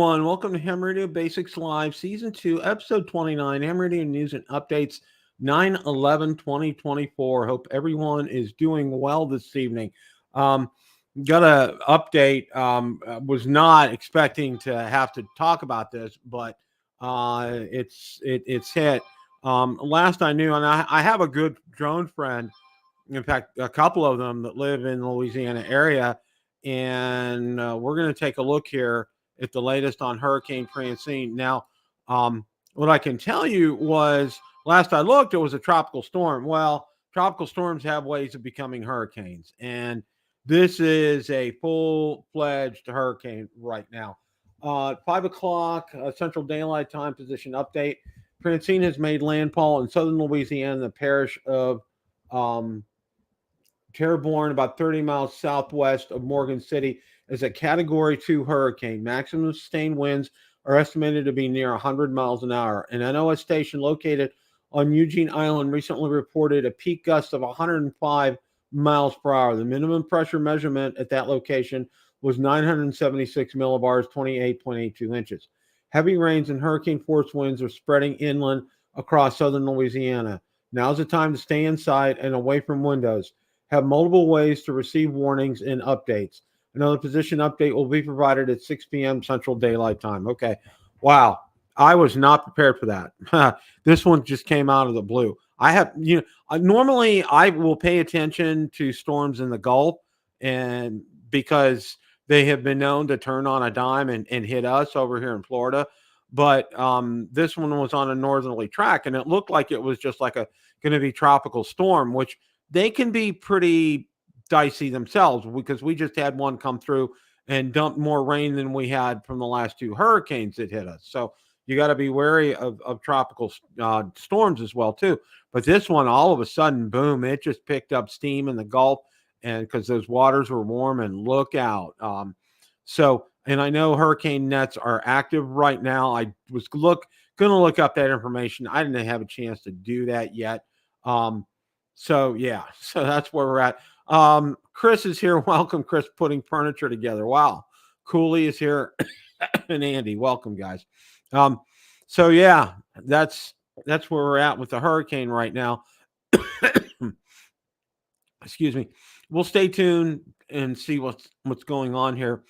everyone. Welcome to Ham Radio Basics Live, Season 2, Episode 29, Ham Radio News and Updates, 9/11/2024. Hope everyone is doing well this evening. Got a update. Was not expecting to have to talk about this, but it's hit. Last I knew, and I have a good drone friend, in fact, a couple of them that live in the Louisiana area, and we're going to take a look here at the latest on Hurricane Francine. Now, what I can tell you was last I looked, it was a tropical storm. Well, tropical storms have ways of becoming hurricanes, and this is a full-fledged hurricane right now. 5 o'clock Central Daylight Time position update. Francine has made landfall in southern Louisiana, the parish of Terrebonne, about 30 miles southwest of Morgan City, as a Category 2 hurricane. Maximum sustained winds are estimated to be near 100 miles an hour. An NOS station located on Eugene Island recently reported a peak gust of 105 miles per hour. The minimum pressure measurement at that location was 976 millibars, 28.82 inches. Heavy rains and hurricane-force winds are spreading inland across southern Louisiana. Now's the time to stay inside and away from windows. Have multiple ways to receive warnings and updates. Another position update will be provided at 6 p.m. Central Daylight Time. Okay. Wow. I was not prepared for that. This one just came out of the blue. Normally I will pay attention to storms in the Gulf, and because they have been known to turn on a dime and hit us over here in Florida. But this one was on a northerly track, and it looked like it was just like going to be tropical storm, which they can be pretty dicey themselves, because we just had one come through and dump more rain than we had from the last 2 hurricanes that hit us. So you got to be wary of tropical storms as well too. But this one, all of a sudden, boom, it just picked up steam in the Gulf, and because those waters were warm, and look out. And I know hurricane nets are active right now. I was going to look up that information. I didn't have a chance to do that yet. So that's where we're at. Chris is here. Welcome, Chris, putting furniture together. Wow. Cooley is here. And Andy, welcome, guys. That's where we're at with the hurricane right now. Excuse me. We'll stay tuned and see what's going on here.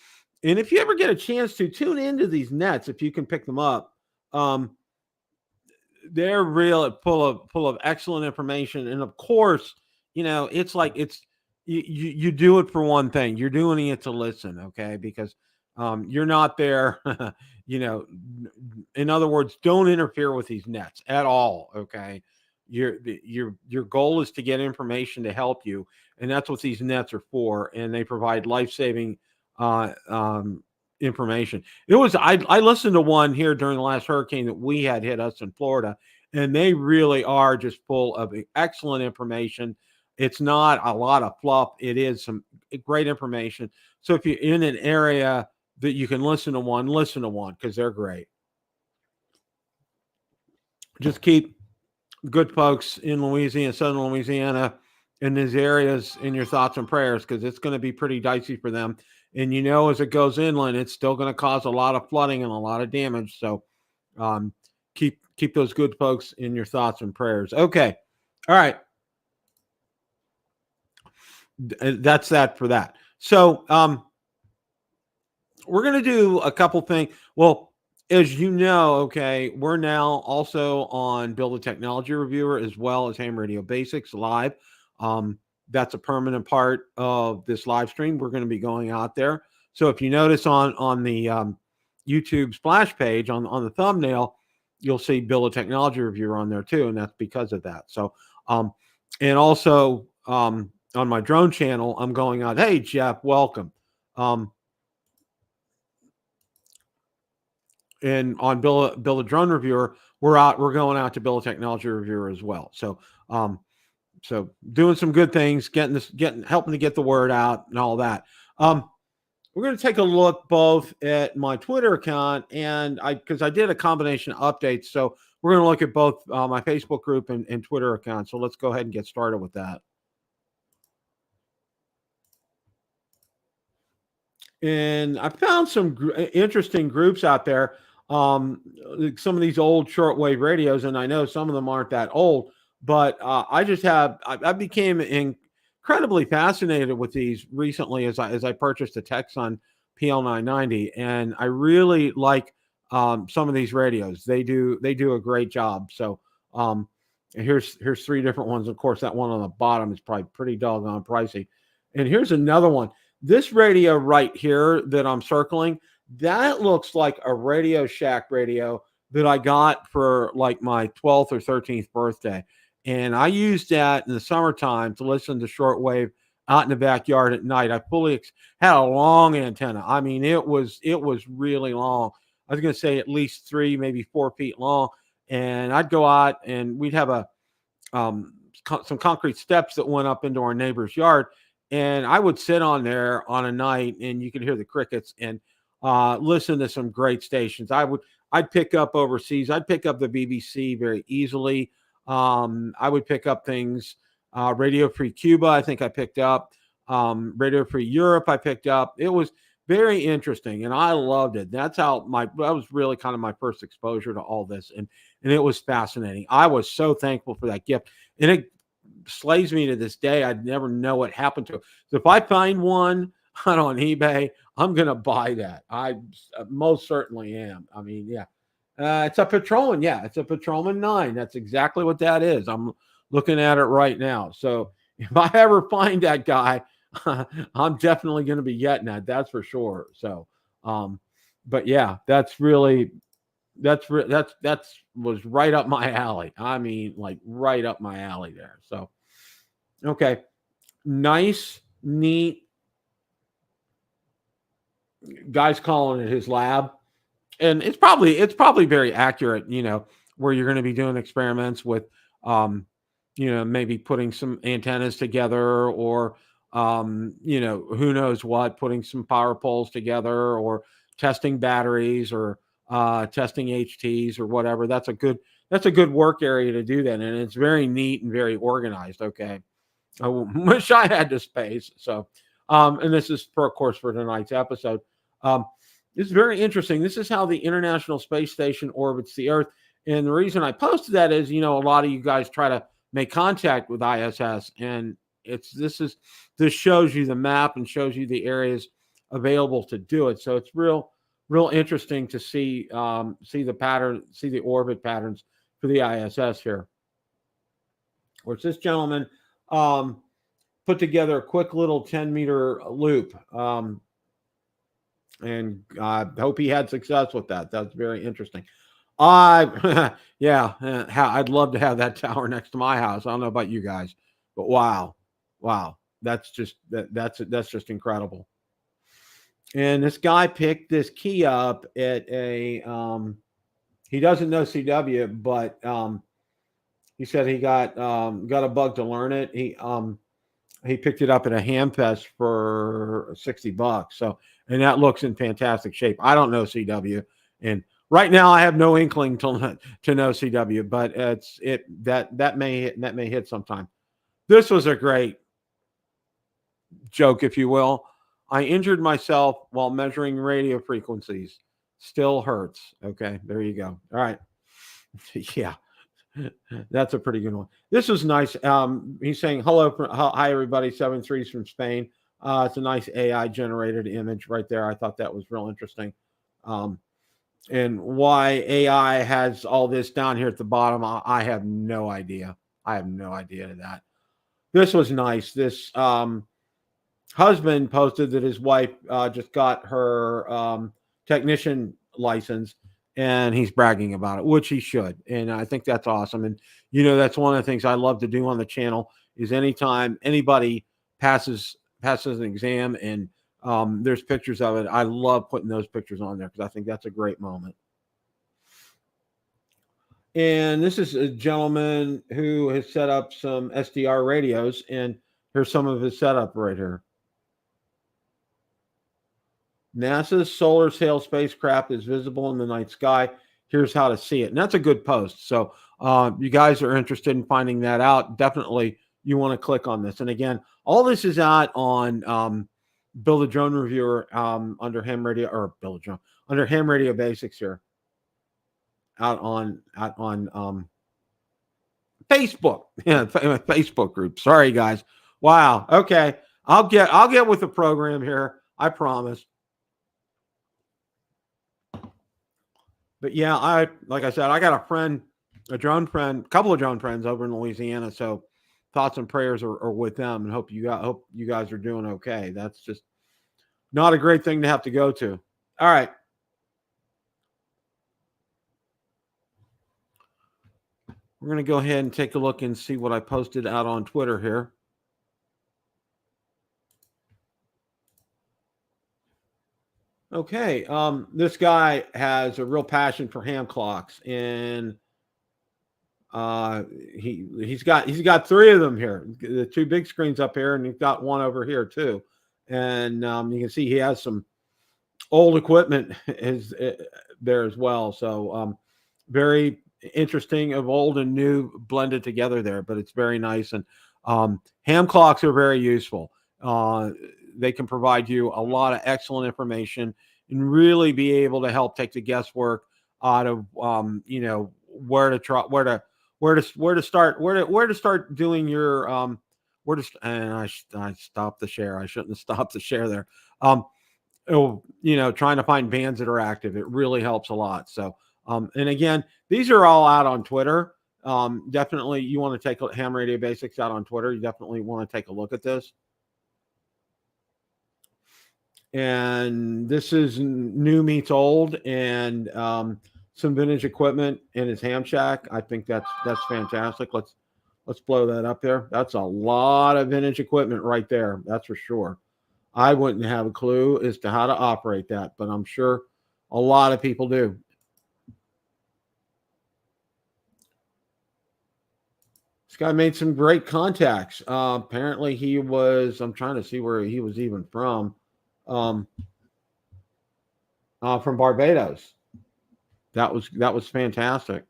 And if you ever get a chance to tune into these nets, if you can pick them up, they're real full of excellent information. And of course, it's like you do it for one thing. You're doing it to listen, okay? Because you're not there. In other words, don't interfere with these nets at all, okay? Your goal is to get information to help you, and that's what these nets are for. And they provide life-saving information. I listened to one here during the last hurricane that we had hit us in Florida, and they really are just full of excellent information. It's not a lot of fluff. It is some great information. So if you're in an area that you can listen to one, because they're great. Just keep good folks in Louisiana, southern Louisiana, in these areas in your thoughts and prayers, because it's going to be pretty dicey for them. And as it goes inland, it's still going to cause a lot of flooding and a lot of damage. So keep those good folks in your thoughts and prayers. Okay. All right. That's that for that. So we're going to do a couple things. Well, as you know, okay, we're now also on Build a Technology Reviewer as well as Ham Radio Basics Live. That's a permanent part of this live stream. We're going to be going out there. So if you notice on the YouTube splash page on the thumbnail, you'll see Build a Technology Reviewer on there too, and that's because of that. So and also on my drone channel, I'm going out. Hey, Jeff, welcome. And on Build a Drone Reviewer, we're going out to Build a Technology Reviewer as well. So so doing some good things, helping to get the word out and all that. We're going to take a look both at my Twitter account and because I did a combination of updates. So we're going to look at both my Facebook group and Twitter account. So let's go ahead and get started with that. And I found some interesting groups out there. Like some of these old shortwave radios, and I know some of them aren't that old, but I became incredibly fascinated with these recently as I purchased a Texan PL990, and I really like some of these radios. They do a great job. So um, here's three different ones. Of course, that one on the bottom is probably pretty doggone pricey. And here's another one. This radio right here that I'm circling, that looks like a Radio Shack radio that I got for like my 12th or 13th birthday. And I used that in the summertime to listen to shortwave out in the backyard at night. I had a long antenna. I mean, it was really long. I was going to say at least 3, maybe 4 feet long. And I'd go out and we'd have some concrete steps that went up into our neighbor's yard, and I would sit on there on a night, and you could hear the crickets and listen to some great stations. I'd pick up overseas. I'd pick up the BBC very easily. I would pick up things. Radio Free Cuba, I think I picked up. Radio Free Europe, I picked up. It was very interesting, and I loved it. That was really kind of my first exposure to all this, and it was fascinating. I was so thankful for that gift, and it slays me to this day. I'd never know what happened to it. So if I find one on eBay, I'm gonna buy that. I most certainly am. I mean, yeah, it's a Patrolman. Yeah, it's a Patrolman 9. That's exactly what that is. I'm looking at it right now. So if I ever find that guy, I'm definitely going to be getting that. That's for sure. So, but yeah, that's was right up my alley. I mean, like right up my alley there. So, okay, nice, neat. Guy's calling it his lab, and it's probably very accurate. Where you're going to be doing experiments with, maybe putting some antennas together, or who knows what, putting some power poles together, or testing batteries, or testing HTs or whatever. That's a good work area to do that, and it's very neat and very organized. Okay, I wish I had the space. So, and this is of course for tonight's episode. Um, this is very interesting. This is how the International Space Station orbits the Earth, and the reason I posted that is, a lot of you guys try to make contact with ISS, and this shows you the map and shows you the areas available to do it. So it's real interesting to see the pattern, see the orbit patterns for the ISS here. Which this gentleman put together a quick little 10-meter loop, and I hope he had success with that. That's very interesting. Yeah, I'd love to have that tower next to my house. I don't know about you guys, but wow, that's just incredible. And this guy picked this key up at a he doesn't know CW, but he said he got a bug to learn it. He picked it up at a Hamfest for $60. So, and that looks in fantastic shape. I don't know CW, and right now I have no inkling to know CW, but that may hit sometime. This was a great joke, if you will. I injured myself while measuring radio frequencies. Still hurts. Okay, there you go. All right. Yeah. That's a pretty good one. This was nice. He's saying hi everybody. 7-3s from Spain. It's a nice AI generated image right there. I thought that was real interesting. And why AI has all this down here at the bottom, I have no idea. I have no idea to that. This was nice. This husband posted that his wife just got her technician license, and he's bragging about it, which he should. And I think that's awesome. And, that's one of the things I love to do on the channel is anytime anybody passes an exam and there's pictures of it, I love putting those pictures on there because I think that's a great moment. And this is a gentleman who has set up some SDR radios, and here's some of his setup right here. NASA's solar sail spacecraft is visible in the night sky. Here's how to see it. And that's a good post. So you guys are interested in finding that out, definitely you want to click on this. And again, all this is out on Build a Drone Reviewer under Ham Radio, or Build a Drone under Ham Radio Basics here, out on Facebook. Yeah, Facebook group. Sorry guys. Wow. Okay. I'll get with the program here. I promise. But yeah, like I said, I got a drone friend, a couple of drone friends over in Louisiana. So thoughts and prayers are with them, and hope you guys are doing okay. That's just not a great thing to have to go to. All right. We're going to go ahead and take a look and see what I posted out on Twitter here. Okay. This guy has a real passion for ham clocks, and he's got three of them here. The two big screens up here, and he's got one over here too. And you can see he has some old equipment there as well. So very interesting, of old and new blended together there, but it's very nice. And ham clocks are very useful. They can provide you a lot of excellent information and really be able to help take the guesswork out of where to start doing your I stopped the share. I shouldn't have stopped the share there. Trying to find bands that are active. It really helps a lot. So, and again, these are all out on Twitter. Definitely, you want to take Ham Radio Basics out on Twitter. You definitely want to take a look at this. And this is new meets old, and some vintage equipment in his ham shack. I think that's fantastic. Let's blow that up there. That's a lot of vintage equipment right there. That's for sure. I wouldn't have a clue as to how to operate that, but I'm sure a lot of people do. This guy made some great contacts. Apparently I'm trying to see where he was even from Barbados. That was fantastic.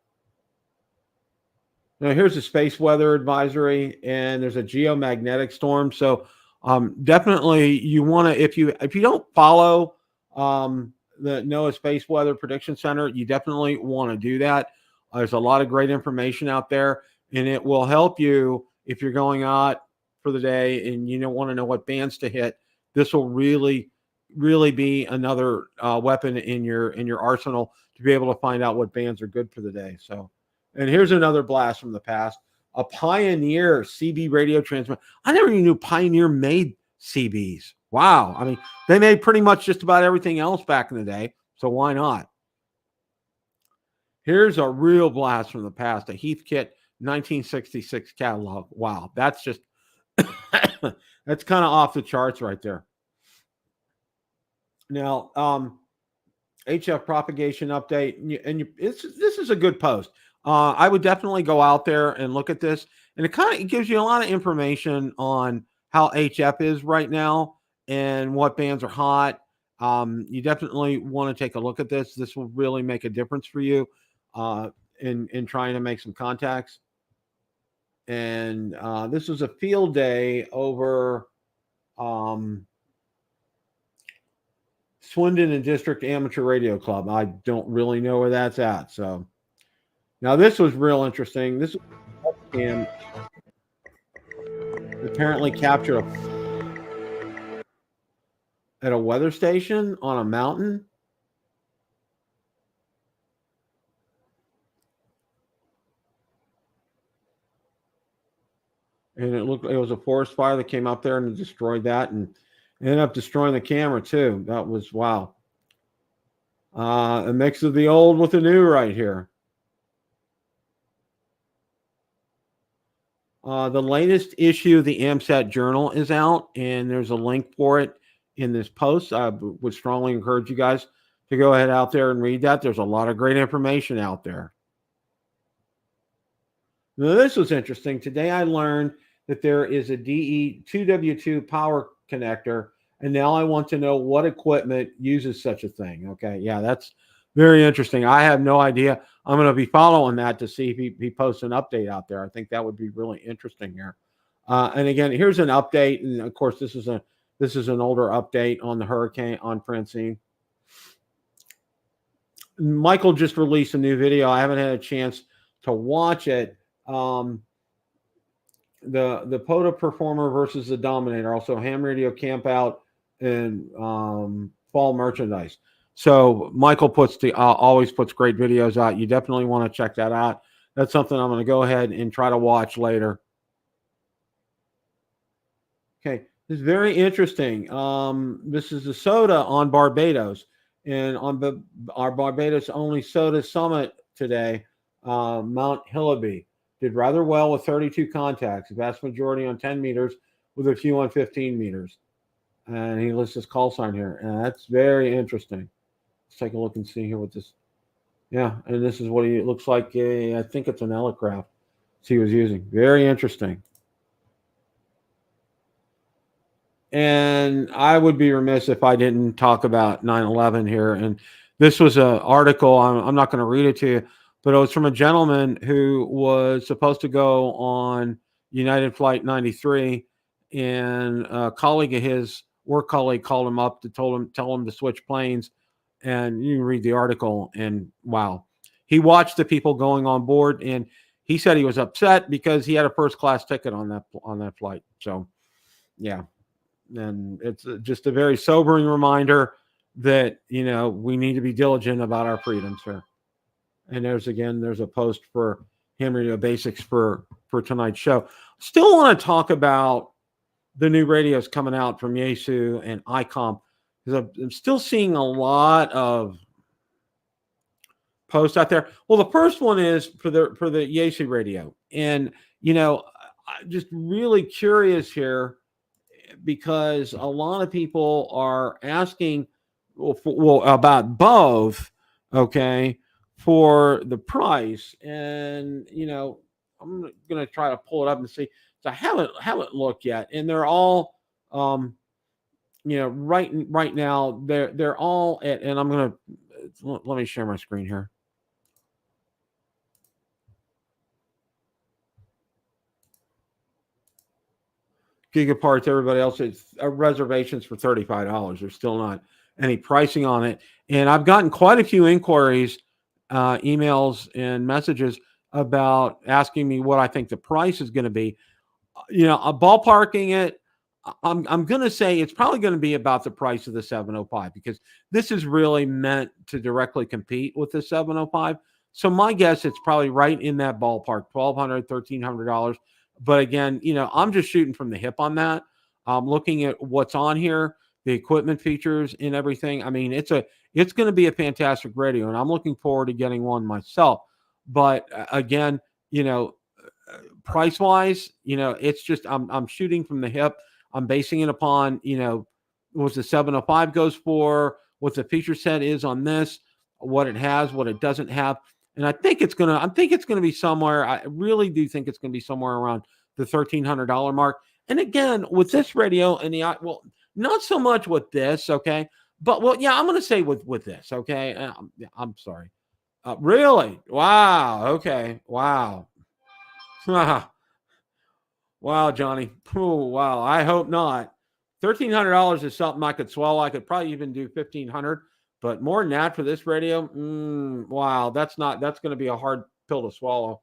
Now here's a space weather advisory, and there's a geomagnetic storm. So definitely you want to, if you don't follow the NOAA Space Weather Prediction Center, you definitely want to do that. There's a lot of great information out there, and it will help you if you're going out for the day and you don't want to know what bands to hit. This will really be another weapon in your arsenal to be able to find out what bands are good for the day. So, and here's another blast from the past. A Pioneer CB radio transmitter. I never even knew Pioneer made CBs. Wow. I mean, they made pretty much just about everything else back in the day, so why not? Here's a real blast from the past, a Heathkit 1966 catalog. Wow, that's just that's kind of off the charts right there. Now, HF propagation update, and this is a good post. I would definitely go out there and look at this, and it gives you a lot of information on how HF is right now and what bands are hot. You definitely want to take a look at this. This will really make a difference for you in trying to make some contacts. And this was a field day over Swindon and District Amateur Radio Club. I don't really know where that's at. So now this was real interesting. This cam apparently captured at a weather station on a mountain. And it was a forest fire that came up there and destroyed that, and ended up destroying the camera too. That was wow. A mix of the old with the new right here. The latest issue of the AMSAT Journal is out, and there's a link for it in this post. I would strongly encourage you guys to go ahead out there and read that. There's a lot of great information out there. Now, this was interesting. Today I learned that there is a DE2W2 power connector, and now I want to know what equipment uses such a thing. Okay, yeah, that's very interesting. I have no idea. I'm going to be following that to see if he posts an update out there. I think that would be really interesting here. And again, here's an update, and of course, this is This is an older update on the hurricane on Francine. Michael just released a new video. I haven't had a chance to watch it. The POTA performer versus the Dominator, also ham radio camp out and fall merchandise. So Michael always puts great videos out. You definitely want to check that out. That's something I'm going to go ahead and try to watch later. Okay, this is very interesting. This is the soda on Barbados, and on our Barbados only soda summit today, Mount Hillaby did rather well with 32 contacts, the vast majority on 10 meters, with a few on 15 meters. And he lists his call sign here, and that's very interesting. Let's take a look and see here what this. Yeah, and this is what he looks like. I think it's an Elecraft he was using. Very interesting. And I would be remiss if I didn't talk about 9/11 here. And this was an article. I'm not going to read it to you, but it was from a gentleman who was supposed to go on United Flight 93, and a colleague of his, work colleague, called him up to tell him to switch planes. And you can read the article, and wow, he watched the people going on board, and he said he was upset because he had a first class ticket on that flight. So, yeah. And it's just a very sobering reminder that, we need to be diligent about our freedoms here. And there's a post for Ham Radio Basics for tonight's show. Still want to talk about the new radios coming out from Yaesu and ICOM, because I'm still seeing a lot of posts out there. Well, the first one is for the Yaesu radio, and I'm just really curious here, because a lot of people are asking about both, okay, for the price. And I'm going to try to pull it up and see. So I haven't looked yet, and they're all right now they're all at, and I'm going to let me share my screen here. Gigaparts, everybody else, it's reservations for $35. There's still not any pricing on it. And I've gotten quite a few inquiries, emails and messages about asking me what I think the price is going to be. Ballparking it, I'm going to say it's probably going to be about the price of the 705, because this is really meant to directly compete with the 705. So my guess, it's probably right in that ballpark, $1,200, $1,300. But again, I'm just shooting from the hip on that. I'm looking at what's on here, the equipment features and everything. I mean, it's going to be a fantastic radio, and I'm looking forward to getting one myself. But again, price wise, it's just, I'm shooting from the hip. I'm basing it upon, what the 705 goes for, what the feature set is on this, what it has, what it doesn't have. And I think it's going to be somewhere. I really do think it's going to be somewhere around the $1,300 mark. And again, with this radio and not so much with this. Okay. But I'm going to say with this. Okay. I'm sorry. Really? Wow. Okay. Wow. Wow, Johnny. Oh, wow. I hope not. $1,300 is something I could swallow. I could probably even do $1,500. But more than that for this radio, wow, that's going to be a hard pill to swallow.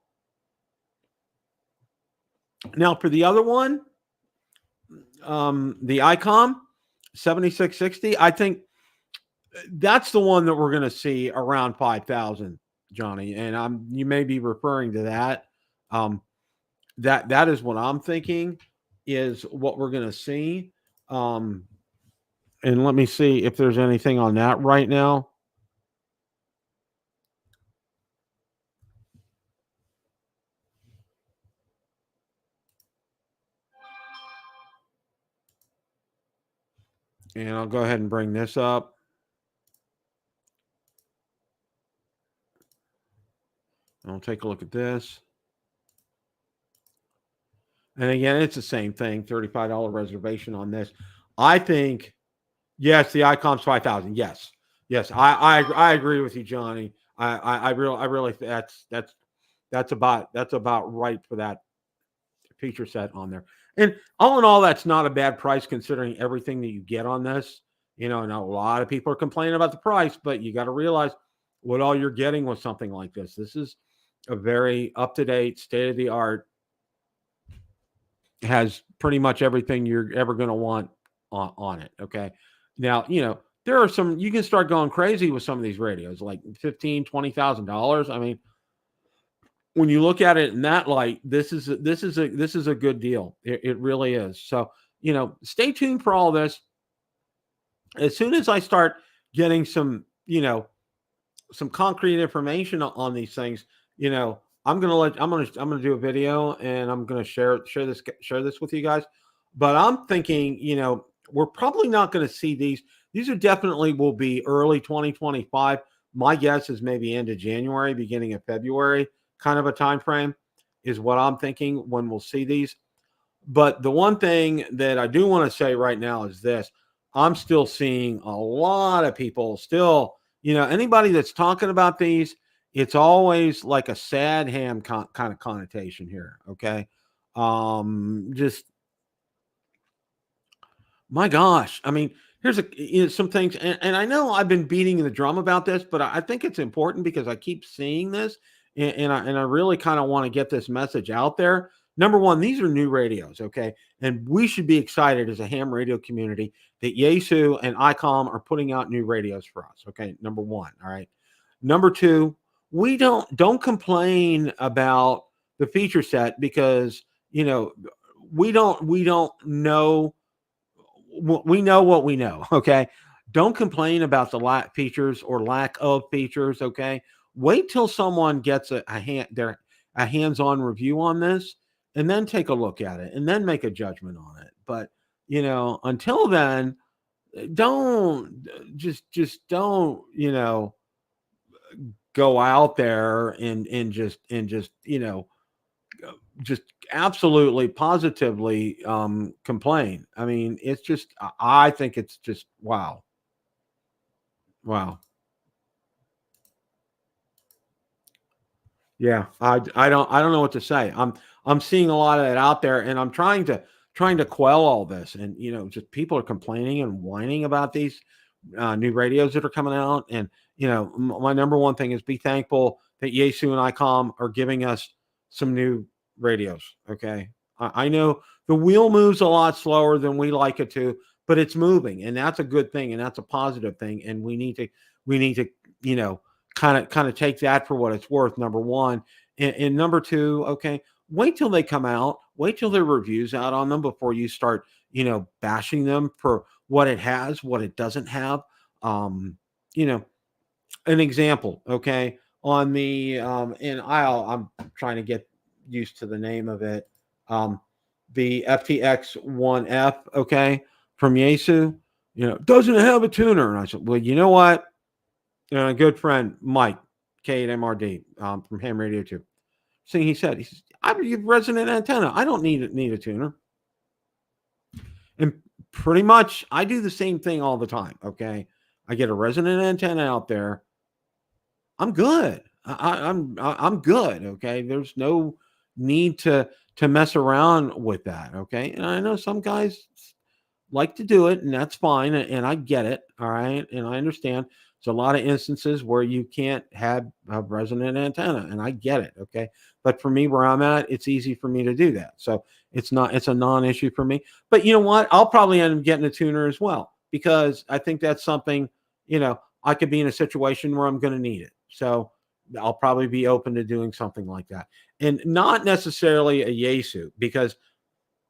Now, for the other one, the ICOM 7660, I think that's the one that we're going to see around 5,000, Johnny. And you may be referring to that. That is what I'm thinking is what we're going to see. And let me see if there's anything on that right now. And I'll go ahead and bring this up. I'll take a look at this. And again, it's the same thing, $35 reservation on this. I think, yes, the ICOM's 5,000. Yes. I agree with you, Johnny. I really that's about right for that feature set on there. And all in all, that's not a bad price considering everything that you get on this. And a lot of people are complaining about the price, but you got to realize what all you're getting with something like this. This is a very up to date, state of the art, has pretty much everything you're ever going to want on it. Okay. Now, there are some, you can start going crazy with some of these radios, like $15,000, $20,000. I mean, when you look at it in that light, this is a good deal. It really is. So, stay tuned for all this. As soon as I start getting some concrete information on these things, I'm gonna do a video and I'm gonna share this with you guys. But I'm thinking, we're probably not gonna see these. These are definitely will be early 2025. My guess is maybe end of January, beginning of February, kind of a time frame is what I'm thinking when we'll see these. But the one thing that I do want to say right now is this. I'm still seeing a lot of people still, anybody that's talking about these, it's always like a sad ham kind of connotation here. Okay. Just my gosh. I mean, here's some things, and I know I've been beating the drum about this, but I think it's important because I keep seeing this, and I really kind of want to get this message out there. Number one, these are new radios, okay, and we should be excited as a ham radio community that Yaesu and ICOM are putting out new radios for us. Okay, number one, all right. Number two, we don't complain about the feature set because we don't know we know what we know. Okay. Don't complain about the lack features or lack of features. Okay. Wait till someone gets a hands-on review on this and then take a look at it and then make a judgment on it. But until then, don't just don't, go out there and just absolutely positively complain. I mean, it's just I think it's just wow. Wow. Yeah. I don't know what to say. I'm seeing a lot of that out there and I'm trying to quell all this and just people are complaining and whining about these new radios that are coming out and my number one thing is be thankful that Yaesu and ICOM are giving us some new radios. Okay. I know the wheel moves a lot slower than we like it to, but it's moving, and that's a good thing, and that's a positive thing. And we need to, you know, kind of take that for what it's worth. Number one, and number two, okay, wait till they come out, wait till there are reviews out on them before you start, bashing them for what it has, what it doesn't have. Um, you know, an example, okay, on the and I'm trying to get used to the name of it. The FTX 1F, okay, from Yaesu, doesn't have a tuner. And I said, well, you know what? A good friend, Mike, K8MRD, from Ham Radio 2. So he says, I have resonant antenna. I don't need a tuner. And pretty much I do the same thing all the time. Okay. I get a resonant antenna out there. I'm good. I'm good. Okay. There's no need to mess around with that. Okay. And I know some guys like to do it, and that's fine. And I get it. All right. And I understand there's a lot of instances where you can't have a resonant antenna, and I get it. Okay. But for me, where I'm at, it's easy for me to do that. So it's a non issue for me. But you know what? I'll probably end up getting a tuner as well because I think that's something, I could be in a situation where I'm going to need it. So I'll probably be open to doing something like that. And not necessarily a Yaesu, because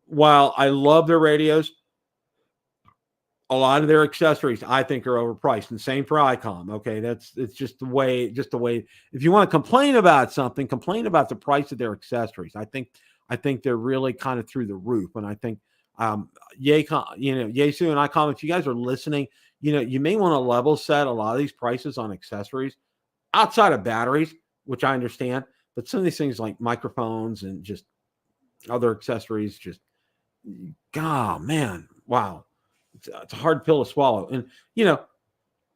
while I love their radios, a lot of their accessories I think are overpriced, and same for ICOM. Okay, it's just the way. If you want to complain about something, complain about the price of their accessories. I think they're really kind of through the roof, and I think Yaesu and ICOM. If you guys are listening, you may want to level set a lot of these prices on accessories outside of batteries, which I understand, but some of these things like microphones and just other accessories, just God, man, wow. It's a hard pill to swallow. And,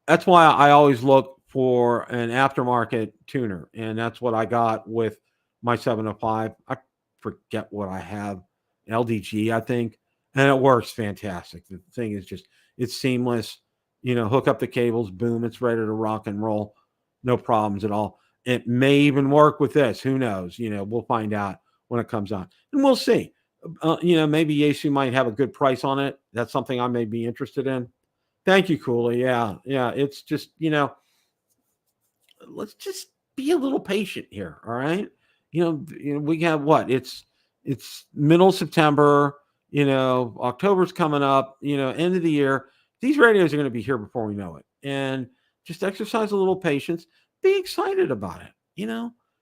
that's why I always look for an aftermarket tuner. And that's what I got with my 705. I forget what I have. LDG, I think, and it works fantastic. The thing is just, it's seamless. Hook up the cables, boom, it's ready to rock and roll. No problems at all. It may even work with this. Who knows? We'll find out when it comes on, and we'll see. Maybe Yaesu might have a good price on it. That's something I may be interested in. Thank you, Cooley. Yeah, yeah. It's just, let's just be a little patient here. All right. We have what? It's middle September. October's coming up. End of the year. These radios are going to be here before we know it. And just exercise a little patience. Be excited about it.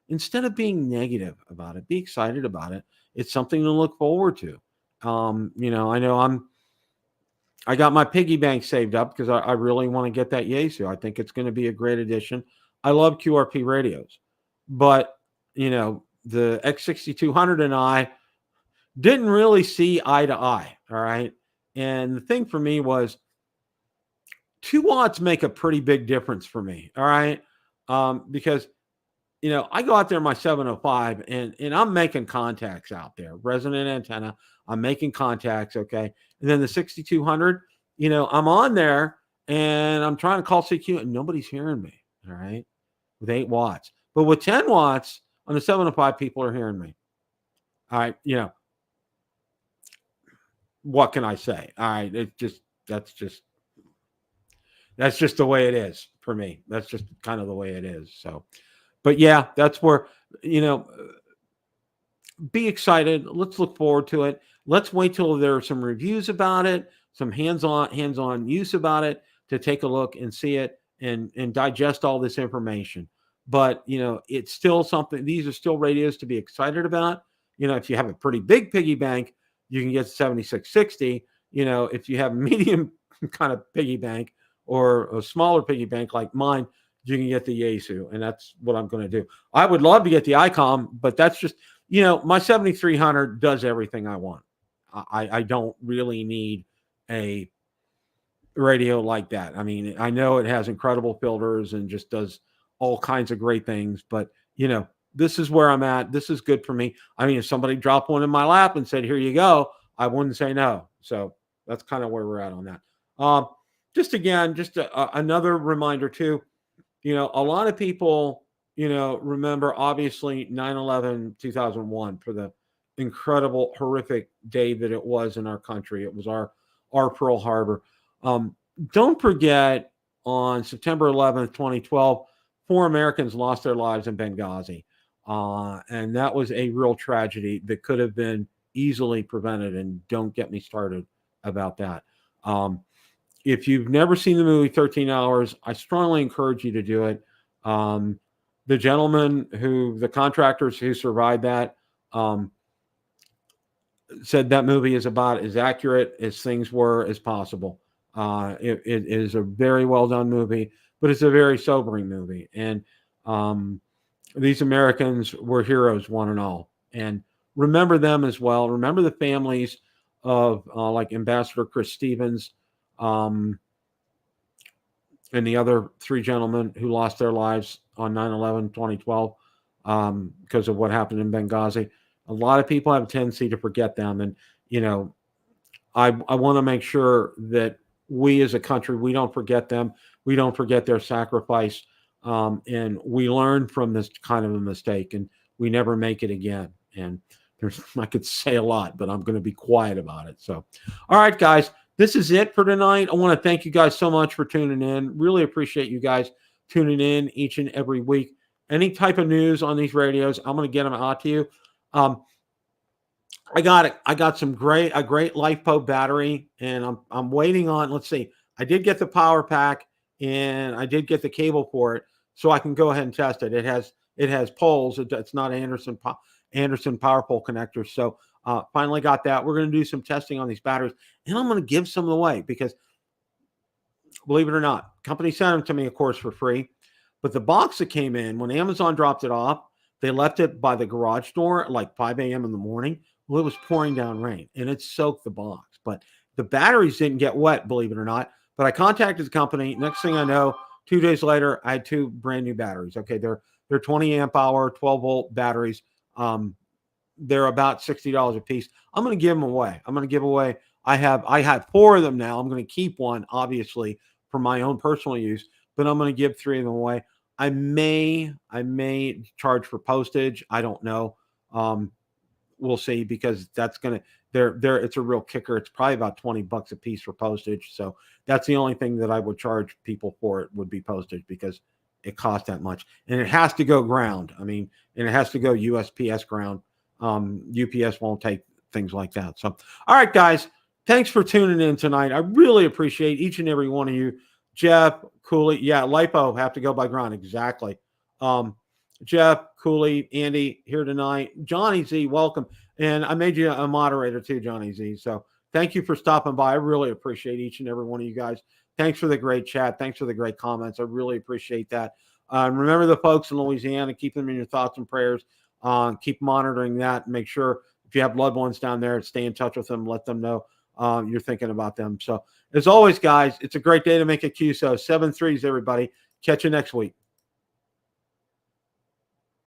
Instead of being negative about it, be excited about it. It's something to look forward to. I know I got my piggy bank saved up because I really want to get that Yaesu. I think it's going to be a great addition. I love QRP radios, but the X6200 and I didn't really see eye to eye. All right. And the thing for me was 2 watts make a pretty big difference for me. All right. Because I go out there in my 705 and I'm making contacts out there, resonant antenna. I'm making contacts. Okay. And then the 6200, I'm on there and I'm trying to call CQ and nobody's hearing me. All right. With 8 watts, but with 10 watts on the 705, people are hearing me. All right. What can I say? All right. That's just the way it is for me. That's just kind of the way it is. So, but yeah, that's where, be excited. Let's look forward to it. Let's wait till there are some reviews about it, some hands-on use about it to take a look and see it and digest all this information. But, it's still something, these are still radios to be excited about. If you have a pretty big piggy bank, you can get 7660. If you have a medium kind of piggy bank or a smaller piggy bank like mine, you can get the Yaesu, and that's what I'm going to do. I would love to get the ICOM, but that's just, my 7300 does everything I want. I don't really need a radio like that. I mean, I know it has incredible filters and just does all kinds of great things, but this is where I'm at. This is good for me. I mean, if somebody dropped one in my lap and said, "Here you go," I wouldn't say no. So that's kind of where we're at on that. Just another reminder too. A lot of people, remember obviously 9/11/2001 for the incredible, horrific day that it was in our country. It was our Pearl Harbor. Don't forget, on September 11th, 2012, 4 Americans lost their lives in Benghazi. And that was a real tragedy that could have been easily prevented. And don't get me started about that. If you've never seen the movie 13 Hours, I strongly encourage you to do it. The gentleman the contractors who survived that, said that movie is about as accurate as things were as possible. It is a very well done movie, but it's a very sobering movie. And these Americans were heroes, one and all. And remember them as well. Remember the families of like Ambassador Chris Stevens, and the other 3 gentlemen who lost their lives on 9/11/2012 because of what happened in Benghazi. A lot of people have a tendency to forget them. And, I want to make sure that we as a country, we don't forget them. We don't forget their sacrifice. And we learn from this kind of a mistake and we never make it again. And I could say a lot, but I'm going to be quiet about it. So, all right, guys, this is it for tonight. I want to thank you guys so much for tuning in. Really appreciate you guys tuning in each and every week. Any type of news on these radios, I'm going to get them out to you. I got it. I got a great LifePo battery, and I'm waiting on. Let's see. I did get the power pack, and I did get the cable for it, so I can go ahead and test it. It has poles. It's not Anderson power pole connectors. So finally got that. We're going to do some testing on these batteries, and I'm going to give some away because, believe it or not, company sent them to me, of course, for free. But the box that came in when Amazon dropped it off, they left it by the garage door at like 5 a.m. in the morning. Well, it was pouring down rain, and it soaked the box. But the batteries didn't get wet, believe it or not. But I contacted the company. Next thing I know, 2 days later, I had 2 brand new batteries. Okay, they're 20 amp hour, 12 volt batteries. they're about $60 a piece. I'm going to give them away. I'm going to give away. I have 4 of them now. I'm going to keep one, obviously, for my own personal use, but I'm going to give 3 of them away. I may charge for postage. I don't know. We'll see, because that's gonna it's a real kicker. It's probably about $20 a piece for postage. So that's the only thing that I would charge people for, it would be postage, because it costs that much, and it has to go ground. I mean, and it has to go USPS ground. UPS won't take things like that. So, all right, guys, thanks for tuning in tonight. I really appreciate each and every one of you. Jeff, Cooley, yeah, lipo have to go by ground, exactly. Jeff, Cooley, Andy here tonight. Johnny Z, welcome. And I made you a moderator too, Johnny Z. So thank you for stopping by. I really appreciate each and every one of you guys. Thanks for the great chat. Thanks for the great comments. I really appreciate that. Remember the folks in Louisiana, keep them in your thoughts and prayers. Keep monitoring that, and make sure if you have loved ones down there, stay in touch with them. Let them know you're thinking about them. So as always, guys, it's a great day to make a QSO. 7 threes, everybody. Catch you next week.